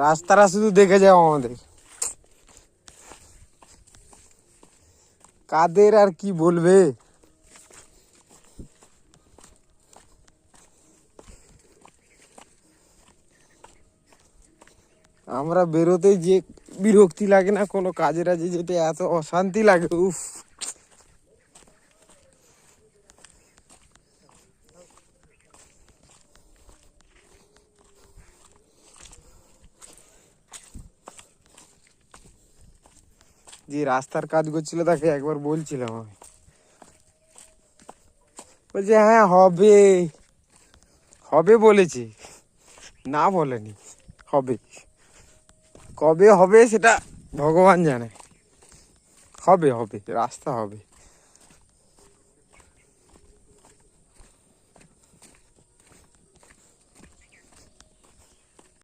রাস্তারা শুধু দেখে যাও আমাদের, কাদের আর কি বলবে। আমরা বেরোতেই যে বিরক্তি লাগে না কোনো কাজের, আছে যেটা এত অশান্তি লাগে, উফ। যে রাস্তার কাজ করছিল তাকে একবার বলছিলাম আমি, বলছে হ্যাঁ হবে হবে বলেছে, না বলেনি। হবে, কবে হবে সেটা ভগবান জানে। হবে হবে, রাস্তা হবে।